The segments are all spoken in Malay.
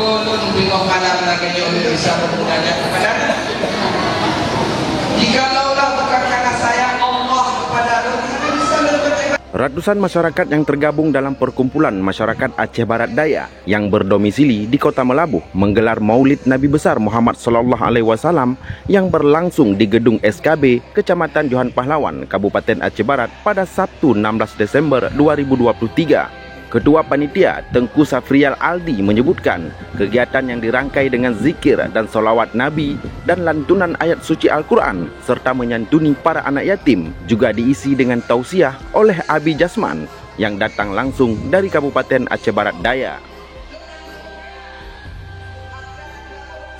Ulun bingung malam lagi untuk bisa menggunakan kepada jikalau bukan karena sayang Allah kepada ulun bisa lebih. Ratusan masyarakat yang tergabung dalam perkumpulan masyarakat Aceh Barat Daya yang berdomisili di Kota Melabuh menggelar Maulid Nabi besar Muhammad SAW yang berlangsung di Gedung SKB Kecamatan Johan Pahlawan, Kabupaten Aceh Barat pada Sabtu 16 Desember 2023. Ketua Panitia Tengku Safrial Aldi menyebutkan kegiatan yang dirangkai dengan zikir dan solawat Nabi dan lantunan ayat suci Al-Quran serta menyantuni para anak yatim juga diisi dengan tausiah oleh Abi Jasman yang datang langsung dari Kabupaten Aceh Barat Daya.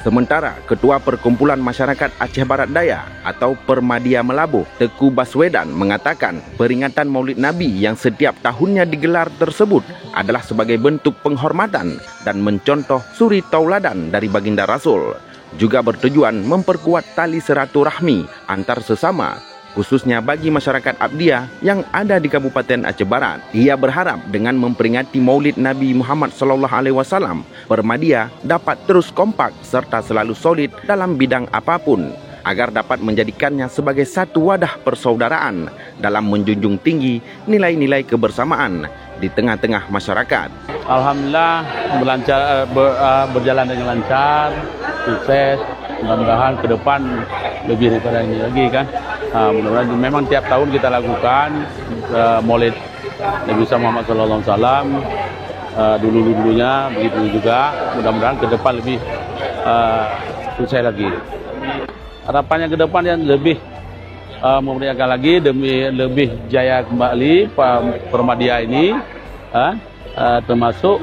Sementara Ketua Perkumpulan Masyarakat Aceh Barat Daya atau Permadia Melabuh, Teku Baswedan mengatakan peringatan Maulid Nabi yang setiap tahunnya digelar tersebut adalah sebagai bentuk penghormatan dan mencontoh suri tauladan dari baginda Rasul. Juga bertujuan memperkuat tali silaturahmi antar sesama, khususnya bagi masyarakat Abdiah yang ada di Kabupaten Aceh Barat. Ia berharap dengan memperingati Maulid Nabi Muhammad SAW, Permadia dapat terus kompak serta selalu solid dalam bidang apapun agar dapat menjadikannya sebagai satu wadah persaudaraan dalam menjunjung tinggi nilai-nilai kebersamaan di tengah-tengah masyarakat. Alhamdulillah berjalan dengan lancar, sukses. Mudah-mudahan ke depan lebih daripada ini lagi kan. Mudah-mudahan memang tiap tahun kita lakukan Maulid Nabi Muhammad SAW. Dulu-dulunya begitu juga. Mudah-mudahan ke depan lebih sukses lagi. Harapannya ke depan yang lebih memeriahkan lagi demi lebih jaya kembali Permadia ini, termasuk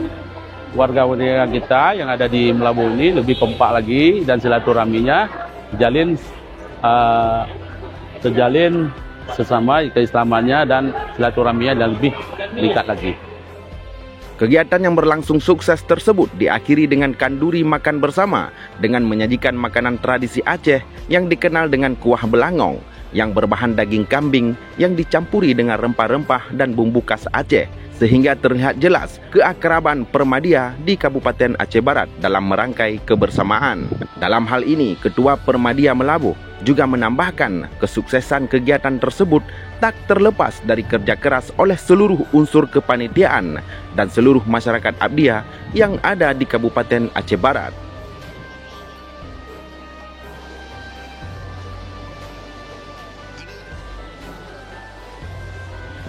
warga-warga kita yang ada di Melabuh ini lebih kompak lagi dan silaturahminya terjalin sesama keislamannya dan silaturahminya dan lebih dekat lagi. Kegiatan yang berlangsung sukses tersebut diakhiri dengan kanduri makan bersama dengan menyajikan makanan tradisi Aceh yang dikenal dengan kuah belangong yang berbahan daging kambing yang dicampuri dengan rempah-rempah dan bumbu khas Aceh, sehingga terlihat jelas keakraban Permadia di Kabupaten Aceh Barat dalam merangkai kebersamaan. Dalam hal ini, Ketua Permadia Melabuh juga menambahkan kesuksesan kegiatan tersebut tak terlepas dari kerja keras oleh seluruh unsur kepanitiaan dan seluruh masyarakat Abdiah yang ada di Kabupaten Aceh Barat.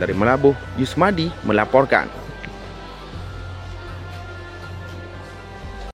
Dari Melabuh, Yusmadi melaporkan.